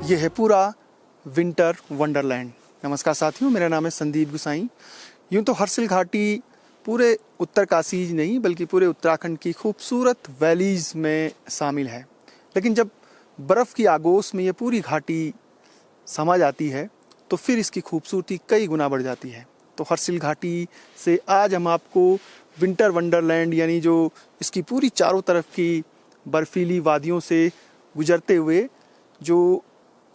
ये है पूरा विंटर वंडरलैंड। नमस्कार साथियों, मेरा नाम है संदीप गुसाई। यूँ तो हर्सिल घाटी पूरे उत्तरकाशी नहीं बल्कि पूरे उत्तराखंड की खूबसूरत वैलीज़ में शामिल है, लेकिन जब बर्फ़ की आगोश में ये पूरी घाटी समा जाती है तो फिर इसकी खूबसूरती कई गुना बढ़ जाती है। तो हर्सिल घाटी से आज हम आपको विंटर वंडरलैंड यानी जो इसकी पूरी चारों तरफ की बर्फीली वादियों से गुजरते हुए जो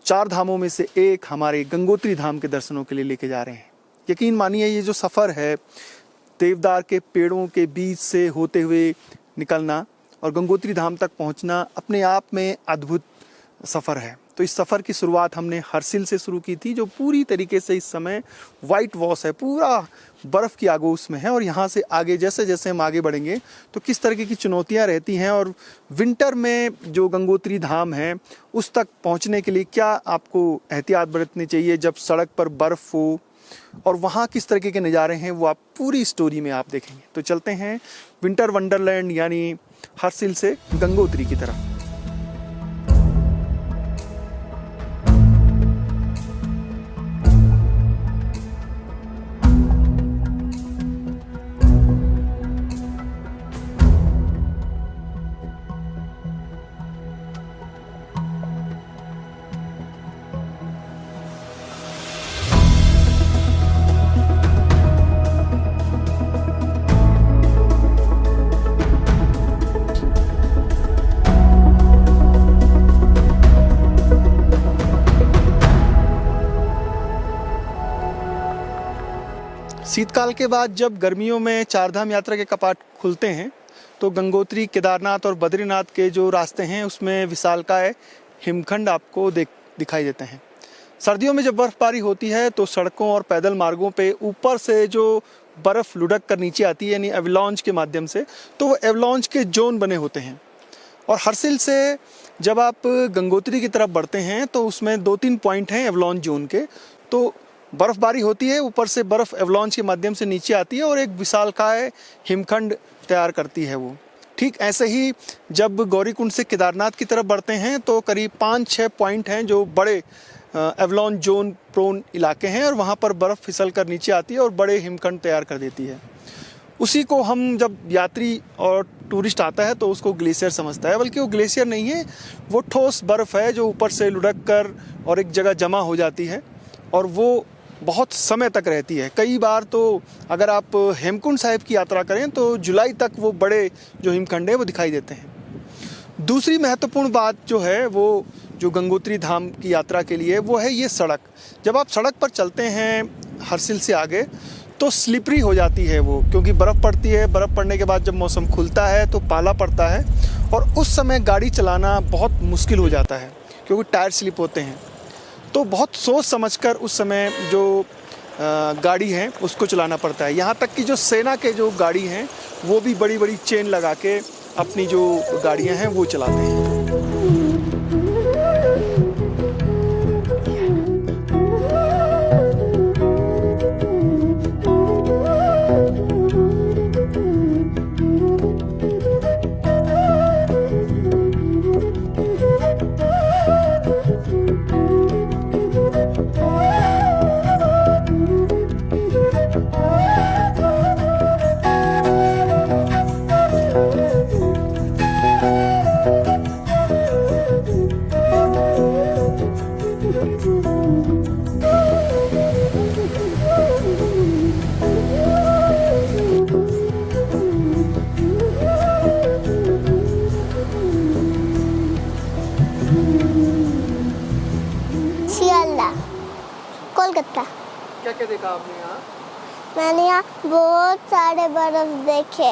4 धामों में से एक हमारे गंगोत्री धाम के दर्शनों के लिए लेके जा रहे हैं। यकीन मानिए ये जो सफ़र है देवदार के पेड़ों के बीच से होते हुए निकलना और गंगोत्री धाम तक पहुंचना अपने आप में अद्भुत सफ़र है। तो इस सफ़र की शुरुआत हमने हर्सिल से शुरू की थी, जो पूरी तरीके से इस समय वाइट वॉश है, पूरा बर्फ़ की आगोश में है। और यहाँ से आगे जैसे जैसे हम आगे बढ़ेंगे तो किस तरीके की चुनौतियाँ रहती हैं और विंटर में जो गंगोत्री धाम है उस तक पहुँचने के लिए क्या आपको एहतियात बरतनी चाहिए जब सड़क पर बर्फ़ हो, और वहाँ किस तरीके के नज़ारे हैं वो आप पूरी स्टोरी में आप देखेंगे। तो चलते हैं विंटर वंडरलैंड यानी हर्सिल से गंगोत्री की तरफ। शीतकाल के बाद जब गर्मियों में चारधाम यात्रा के कपाट खुलते हैं तो गंगोत्री, केदारनाथ और बद्रीनाथ के जो रास्ते हैं उसमें विशालकाय हिमखंड आपको दिखाई देते हैं। सर्दियों में जब बर्फबारी होती है तो सड़कों और पैदल मार्गों पे ऊपर से जो बर्फ़ लुढ़क कर नीचे आती है यानी एवलांच के माध्यम से, तो वो एवलांच के जोन बने होते हैं। और हर्सिल से जब आप गंगोत्री की तरफ बढ़ते हैं तो उसमें 2-3 पॉइंट हैं एवलांच जोन के। तो बर्फ़बारी होती है, ऊपर से बर्फ़ एवलांच के माध्यम से नीचे आती है और एक विशालकाय हिमखंड तैयार करती है वो। ठीक ऐसे ही जब गौरीकुंड से केदारनाथ की तरफ बढ़ते हैं तो करीब 5-6 पॉइंट हैं जो बड़े एवलांच जोन प्रोन इलाके हैं और वहाँ पर बर्फ़ फिसल कर नीचे आती है और बड़े हिमखंड तैयार कर देती है। उसी को हम जब यात्री और टूरिस्ट आता है तो उसको ग्लेशियर समझता है, बल्कि वो ग्लेशियर नहीं है, वो ठोस बर्फ़ है जो ऊपर से लुढ़क कर और एक जगह जमा हो जाती है और वो बहुत समय तक रहती है। कई बार तो अगर आप हेमकुंड साहिब की यात्रा करें तो जुलाई तक वो बड़े जो हिमखंड है वो दिखाई देते हैं। दूसरी महत्वपूर्ण बात जो है वो जो गंगोत्री धाम की यात्रा के लिए वो है ये सड़क। जब आप सड़क पर चलते हैं हर्सिल से आगे तो स्लिपरी हो जाती है वो, क्योंकि बर्फ़ पड़ती है। बर्फ़ पड़ने के बाद जब मौसम खुलता है तो पाला पड़ता है और उस समय गाड़ी चलाना बहुत मुश्किल हो जाता है क्योंकि टायर स्लिप होते हैं। तो बहुत सोच समझकर उस समय जो गाड़ी है उसको चलाना पड़ता है। यहाँ तक कि जो सेना के जो गाड़ी हैं वो भी बड़ी बड़ी चेन लगा के अपनी जो गाड़ियाँ हैं वो चलाते हैं। कोलकाता। क्या क्या देखा आपने यहाँ? मैंने यहाँ बहुत सारे बर्फ देखे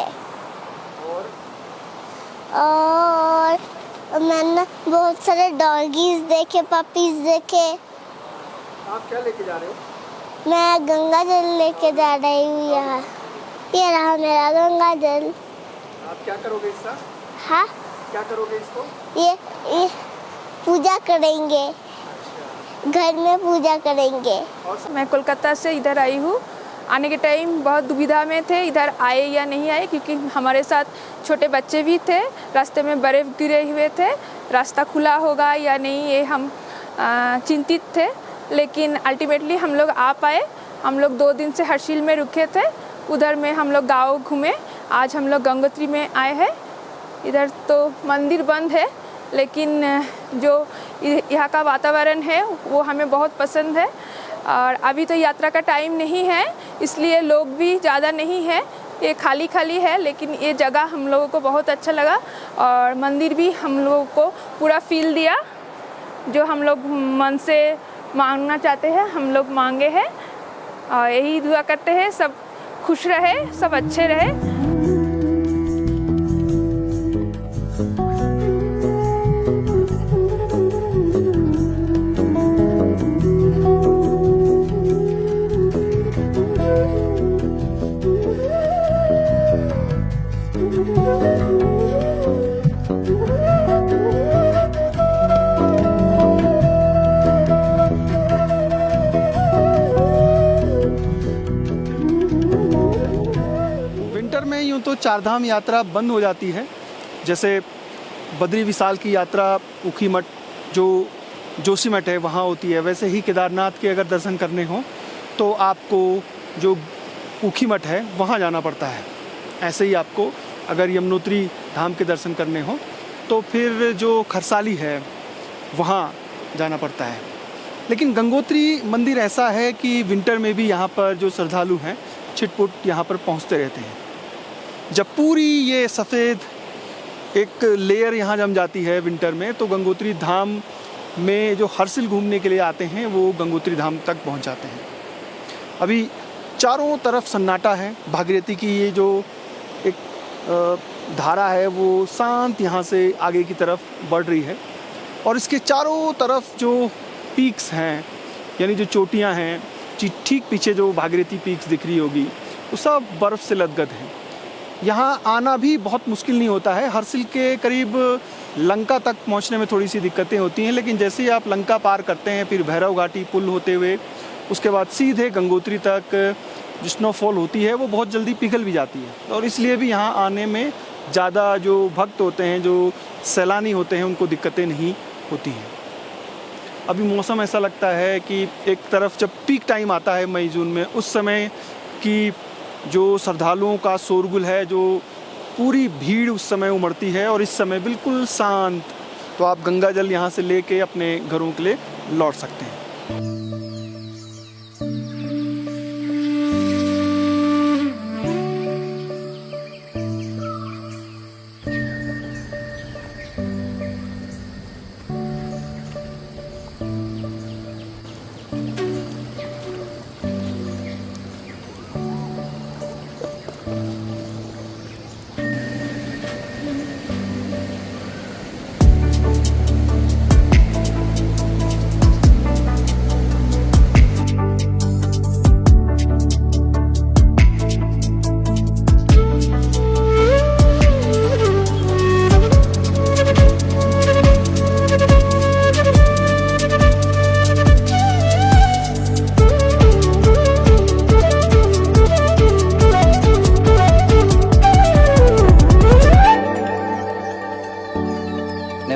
और मैंने बहुत सारे डॉगीज देखे, पपीज देखे। आप क्या लेके जा रहे हो? मैं गंगा जल लेके जा रही हूँ यहाँ। ये रहा मेरा गंगा जल। आप क्या करोगे इसका? हाँ, क्या करोगे इसको? ये पूजा करेंगे, घर में पूजा करेंगे। मैं कोलकाता से इधर आई हूँ। आने के टाइम बहुत दुविधा में थे, इधर आए या नहीं आए, क्योंकि हमारे साथ छोटे बच्चे भी थे। रास्ते में बर्फ़ गिरे हुए थे, रास्ता खुला होगा या नहीं ये हम चिंतित थे, लेकिन अल्टीमेटली हम लोग आ पाए। हम लोग 2 दिन से हर्षिल में रुके थे, उधर में हम लोग गाँव घूमे। आज हम लोग गंगोत्री में आए हैं। इधर तो मंदिर बंद है, लेकिन जो यहाँ का वातावरण है वो हमें बहुत पसंद है। और अभी तो यात्रा का टाइम नहीं है, इसलिए लोग भी ज़्यादा नहीं है, ये खाली खाली है, लेकिन ये जगह हम लोगों को बहुत अच्छा लगा। और मंदिर भी हम लोगों को पूरा फील दिया, जो हम लोग मन से मांगना चाहते हैं हम लोग मांगे हैं। और यही दुआ करते हैं सब खुश रहे, सब अच्छे रहे। विंटर में यूँ तो चारधाम यात्रा बंद हो जाती है। जैसे बद्री विशाल की यात्रा ऊखीमठ जो जोशीमठ है वहाँ होती है, वैसे ही केदारनाथ के अगर दर्शन करने हो तो आपको जो ऊखीमठ है वहाँ जाना पड़ता है। ऐसे ही आपको अगर यमुनोत्री धाम के दर्शन करने हो तो फिर जो खरसाली है वहाँ जाना पड़ता है। लेकिन गंगोत्री मंदिर ऐसा है कि विंटर में भी यहाँ पर जो श्रद्धालु हैं छिटपुट यहाँ पर पहुँचते रहते हैं। जब पूरी ये सफ़ेद एक लेयर यहाँ जम जाती है विंटर में, तो गंगोत्री धाम में जो हर्षिल घूमने के लिए आते हैं वो गंगोत्री धाम तक पहुँच जाते हैं। अभी चारों तरफ सन्नाटा है। भागीरथी की ये जो एक धारा है वो शांत यहाँ से आगे की तरफ बढ़ रही है, और इसके चारों तरफ जो पीक्स हैं, यानी जो चोटियाँ हैं, ठीक पीछे जो भागीरथी पीक्स दिख रही होगी, वो सब बर्फ़ से लदगद है। यहाँ आना भी बहुत मुश्किल नहीं होता है। हर्षिल के करीब लंका तक पहुँचने में थोड़ी सी दिक्कतें होती हैं, लेकिन जैसे ही आप लंका पार करते हैं फिर भैरव घाटी पुल होते हुए उसके बाद सीधे गंगोत्री तक जो स्नोफॉल होती है वो बहुत जल्दी पिघल भी जाती है। और इसलिए भी यहाँ आने में ज़्यादा जो भक्त होते हैं, जो सैलानी होते हैं, उनको दिक्कतें नहीं होती हैं। अभी मौसम ऐसा लगता है कि एक तरफ जब पीक टाइम आता है मई जून में, उस समय की जो श्रद्धालुओं का शोरगुल है, जो पूरी भीड़ उस समय उमड़ती है, और इस समय बिल्कुल शांत। तो आप गंगा जल यहाँ से लेके अपने घरों के लिए लौट सकते हैं।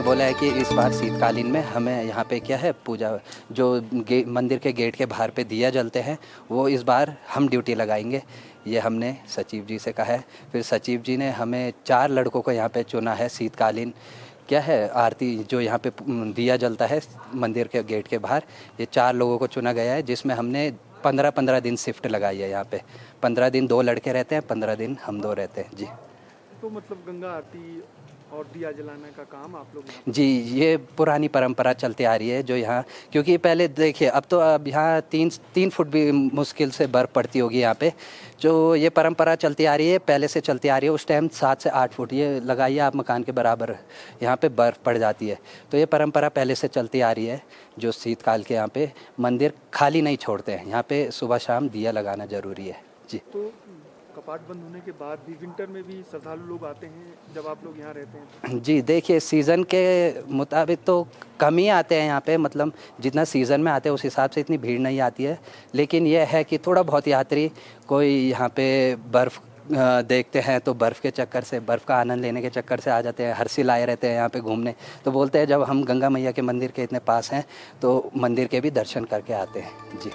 बोला है कि इस बार शीतकालीन में हमें यहाँ पे क्या है पूजा, जो मंदिर के गेट के बाहर पे दिया जलते हैं वो इस बार हम ड्यूटी लगाएंगे। ये हमने सचिव जी से कहा है। फिर सचिव जी ने हमें 4 लड़कों को यहाँ पे चुना है। शीतकालीन क्या है आरती जो यहाँ पे दिया जलता है मंदिर के गेट के बाहर, ये 4 लोगों को चुना गया है, जिसमें हमने 15-15 दिन शिफ्ट लगाई है। यहाँ पे 15 दिन 2 लड़के रहते हैं, 15 दिन हम 2 रहते हैं। जी तो मतलब गंगा आरती और दिया जलाने का काम आप लोग? जी, ये पुरानी परंपरा चलती आ रही है जो यहाँ, क्योंकि पहले देखिए अब यहाँ 3 फुट भी मुश्किल से बर्फ़ पड़ती होगी यहाँ पे। जो ये परंपरा चलती आ रही है, पहले से चलती आ रही है। उस टाइम 7 से 8 फुट, ये लगाइए आप मकान के बराबर यहाँ पे बर्फ़ पड़ जाती है। तो ये परंपरा पहले से चलती आ रही है, जो शीतकाल के यहाँ पे मंदिर खाली नहीं छोड़ते हैं। यहाँ पे सुबह शाम दिया लगाना ज़रूरी है। जी, तो कपाट बंद होने के बाद भी विंटर में भी श्रद्धालु लोग आते हैं जब आप लोग यहाँ रहते हैं? जी देखिए, सीज़न के मुताबिक तो कम ही आते हैं यहाँ पे, मतलब जितना सीज़न में आते हैं उस हिसाब से इतनी भीड़ नहीं आती है। लेकिन यह है कि थोड़ा बहुत यात्री कोई यहाँ पे बर्फ़ देखते हैं तो बर्फ़ के चक्कर से, बर्फ़ का आनंद लेने के चक्कर से आ जाते हैं। हर्षिल आए रहते हैं यहाँ पे घूमने। तो बोलते हैं जब हम गंगा मैया के मंदिर के इतने पास हैं तो मंदिर के भी दर्शन करके आते हैं जी।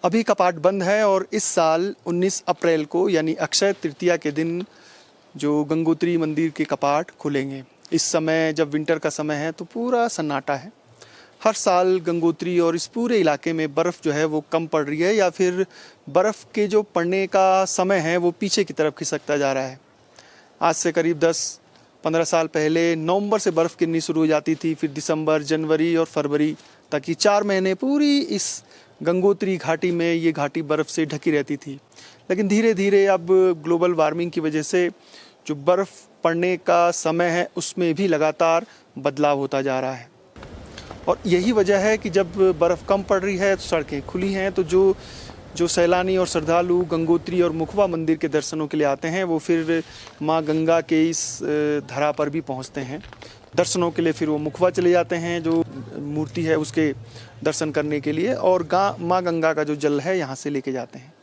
अभी कपाट बंद है और इस साल 19 अप्रैल को यानी अक्षय तृतीया के दिन जो गंगोत्री मंदिर के कपाट खुलेंगे। इस समय जब विंटर का समय है तो पूरा सन्नाटा है। हर साल गंगोत्री और इस पूरे इलाके में बर्फ़ जो है वो कम पड़ रही है या फिर बर्फ़ के जो पड़ने का समय है वो पीछे की तरफ खिसकता जा रहा है। आज से करीब 10-15 साल पहले नवंबर से बर्फ़ गिरनी शुरू हो जाती थी, फिर दिसंबर, जनवरी और फरवरी तक की 4 महीने पूरी इस गंगोत्री घाटी में ये घाटी बर्फ़ से ढकी रहती थी। लेकिन धीरे धीरे अब ग्लोबल वार्मिंग की वजह से जो बर्फ़ पड़ने का समय है उसमें भी लगातार बदलाव होता जा रहा है। और यही वजह है कि जब बर्फ़ कम पड़ रही है तो सड़कें खुली हैं, तो जो सैलानी और श्रद्धालु गंगोत्री और मुखवा मंदिर के दर्शनों के लिए आते हैं वो फिर माँ गंगा के इस धरा पर भी पहुँचते हैं। दर्शनों के लिए फिर वो मुखवा चले जाते हैं जो मूर्ति है उसके दर्शन करने के लिए, और माँ गंगा का जो जल है यहाँ से लेके जाते हैं।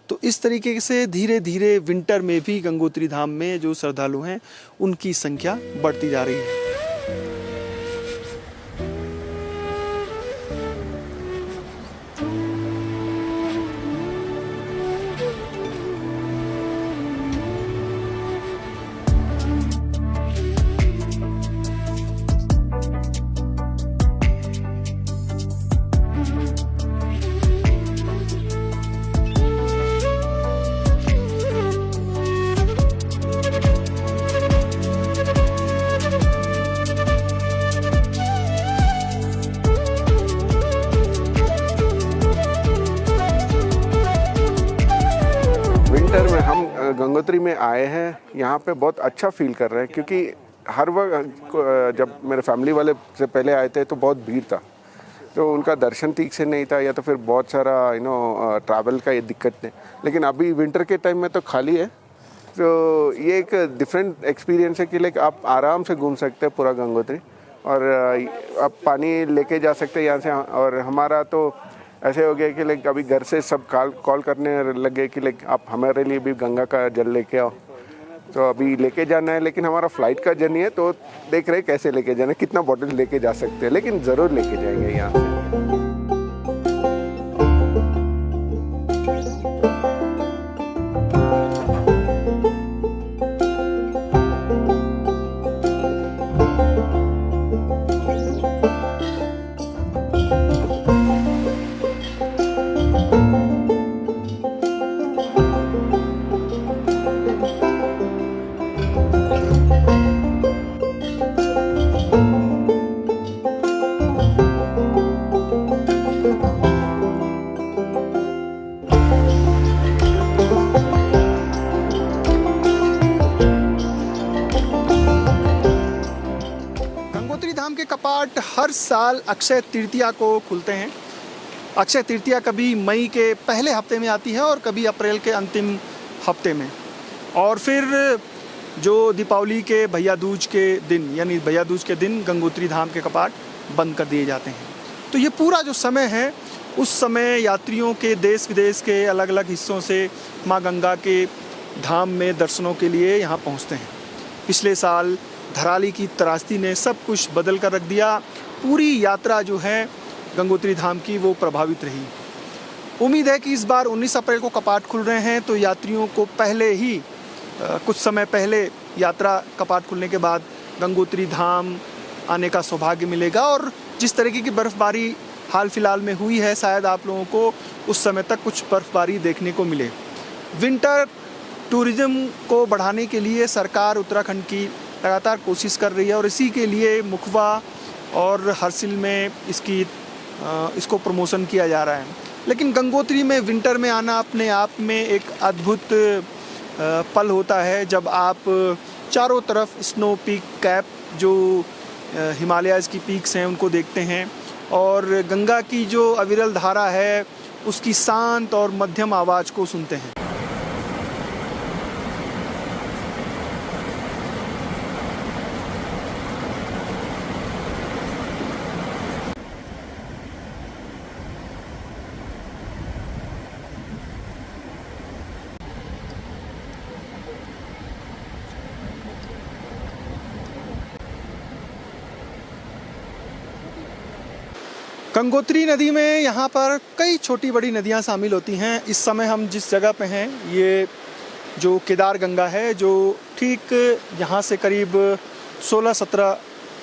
तो इस तरीके से धीरे धीरे विंटर में भी गंगोत्री धाम में जो श्रद्धालु हैं उनकी संख्या बढ़ती जा रही है। विंटर में हम गंगोत्री में आए हैं, यहाँ पे बहुत अच्छा फील कर रहे हैं क्योंकि हर वक्त जब मेरे फैमिली वाले से पहले आए थे तो बहुत भीड़ था, तो उनका दर्शन ठीक से नहीं था या तो फिर बहुत सारा ट्रैवल का ये दिक्कत नहीं। लेकिन अभी विंटर के टाइम में तो खाली है, तो ये एक डिफरेंट एक्सपीरियंस है कि लाइक आप आराम से घूम सकते हैं पूरा गंगोत्री और आप पानी लेके जा सकते हैं यहाँ से। और हमारा तो ऐसे हो गया कि लाइक अभी घर से सब कॉल करने लगे कि लाइक आप हमारे लिए भी गंगा का जल लेके आओ, तो अभी लेके जाना है। लेकिन हमारा फ्लाइट का जर्नी है तो देख रहे कैसे लेके जाना है, कितना बॉटल लेके जा सकते हैं, लेकिन ज़रूर लेके जाएंगे यहाँ से। कपाट हर साल अक्षय तृतीया को खुलते हैं। अक्षय तृतीया कभी मई के पहले हफ्ते में आती है और कभी अप्रैल के अंतिम हफ्ते में, और फिर जो दीपावली के भैया दूज के दिन यानी भैया दूज के दिन गंगोत्री धाम के कपाट बंद कर दिए जाते हैं। तो ये पूरा जो समय है उस समय यात्रियों के देश विदेश के अलग अलग हिस्सों से माँ गंगा के धाम में दर्शनों के लिए यहाँ पहुँचते हैं। पिछले साल धराली की त्रासदी ने सब कुछ बदल कर रख दिया। पूरी यात्रा जो है गंगोत्री धाम की वो प्रभावित रही। उम्मीद है कि इस बार 19 अप्रैल को कपाट खुल रहे हैं तो यात्रियों को पहले ही कुछ समय पहले यात्रा कपाट खुलने के बाद गंगोत्री धाम आने का सौभाग्य मिलेगा, और जिस तरीके की बर्फ़बारी हाल फिलहाल में हुई है शायद आप लोगों को उस समय तक कुछ बर्फ़बारी देखने को मिले। विंटर टूरिज़्म को बढ़ाने के लिए सरकार उत्तराखंड की लगातार कोशिश कर रही है और इसी के लिए मुखवा और हरसिल में इसको प्रमोशन किया जा रहा है। लेकिन गंगोत्री में विंटर में आना अपने आप में एक अद्भुत पल होता है, जब आप चारों तरफ स्नो पीक कैप जो हिमालयाज़ की पीक्स हैं उनको देखते हैं और गंगा की जो अविरल धारा है उसकी शांत और मध्यम आवाज़ को सुनते हैं। गंगोत्री नदी में यहाँ पर कई छोटी बड़ी नदियाँ शामिल होती हैं। इस समय हम जिस जगह पे हैं ये जो केदार गंगा है, जो ठीक यहाँ से करीब 16-17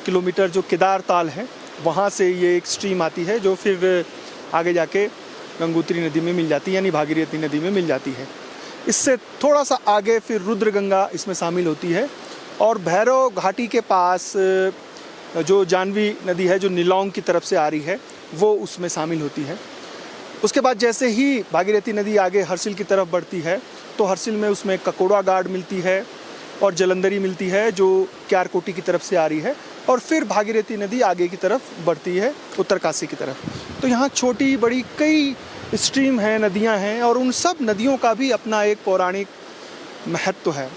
किलोमीटर जो केदार ताल है वहाँ से ये एक स्ट्रीम आती है जो फिर आगे जाके गंगोत्री नदी में मिल जाती है, यानी भागीरथी नदी में मिल जाती है। इससे थोड़ा सा आगे फिर रुद्र गंगा इसमें शामिल होती है और भैरव घाटी के पास जो जानवी नदी है जो नीलौंग की तरफ से आ रही है वो उसमें शामिल होती है। उसके बाद जैसे ही भागीरथी नदी आगे हरसिल की तरफ बढ़ती है तो हरसिल में उसमें ककोड़ा गाड मिलती है और जलंधरी मिलती है जो क्यारकोटी की तरफ से आ रही है और फिर भागीरथी नदी आगे की तरफ बढ़ती है उत्तरकाशी की तरफ। तो यहाँ छोटी बड़ी कई स्ट्रीम हैं, नदियाँ हैं और उन सब नदियों का भी अपना एक पौराणिक महत्व है।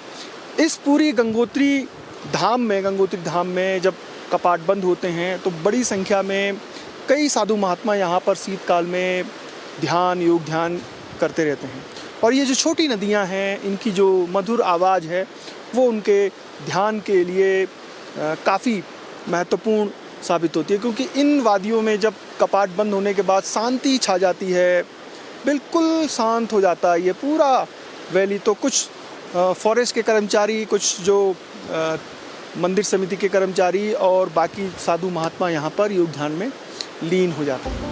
इस पूरी गंगोत्री धाम में जब कपाट बंद होते हैं तो बड़ी संख्या में कई साधु महात्मा यहाँ पर शीतकाल में योग ध्यान करते रहते हैं और ये जो छोटी नदियाँ हैं इनकी जो मधुर आवाज़ है वो उनके ध्यान के लिए काफ़ी महत्वपूर्ण साबित होती है, क्योंकि इन वादियों में जब कपाट बंद होने के बाद शांति छा जाती है, बिल्कुल शांत हो जाता है ये पूरा वैली। तो कुछ फॉरेस्ट के कर्मचारी, कुछ जो मंदिर समिति के कर्मचारी और बाकी साधु महात्मा यहाँ पर योग ध्यान में लीन हो जाते हैं।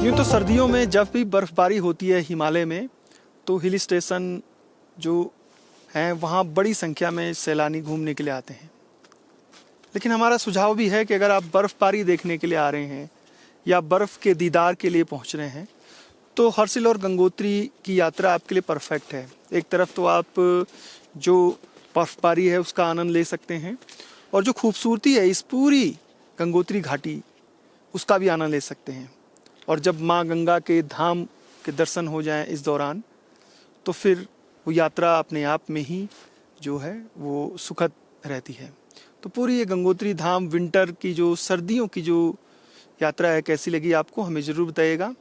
यूँ तो सर्दियों में जब भी बर्फ़बारी होती है हिमालय में तो हिल स्टेशन जो हैं वहाँ बड़ी संख्या में सैलानी घूमने के लिए आते हैं। लेकिन हमारा सुझाव भी है कि अगर आप बर्फ़बारी देखने के लिए आ रहे हैं या बर्फ़ के दीदार के लिए पहुँच रहे हैं तो हरसिल और गंगोत्री की यात्रा आपके लिए परफेक्ट है। एक तरफ तो आप जो बर्फ़बारी है उसका आनंद ले सकते हैं और जो खूबसूरती है इस पूरी गंगोत्री घाटी उसका भी आनंद ले सकते हैं। और जब माँ गंगा के धाम के दर्शन हो जाएं इस दौरान तो फिर वो यात्रा अपने आप में ही जो है वो सुखद रहती है। तो पूरी ये गंगोत्री धाम विंटर की जो सर्दियों की जो यात्रा है कैसी लगी आपको, हमें ज़रूर बताइएगा।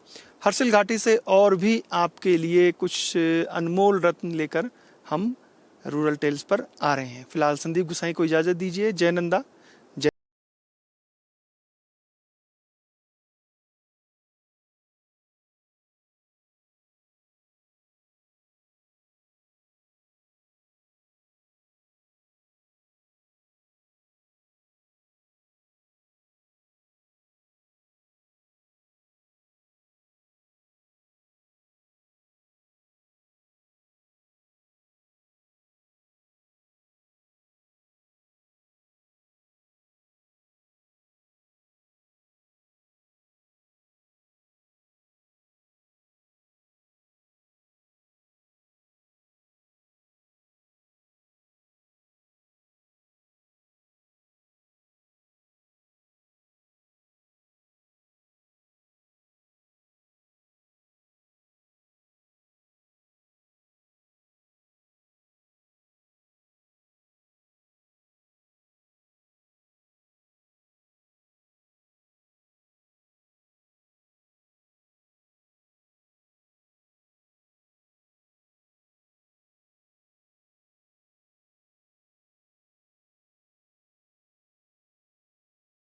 हरसिल घाटी से और भी आपके लिए कुछ अनमोल रत्न लेकर हम रूरल टेल्स पर आ रहे हैं। फिलहाल संदीप गुसाई को इजाज़त दीजिए। जय नंदा।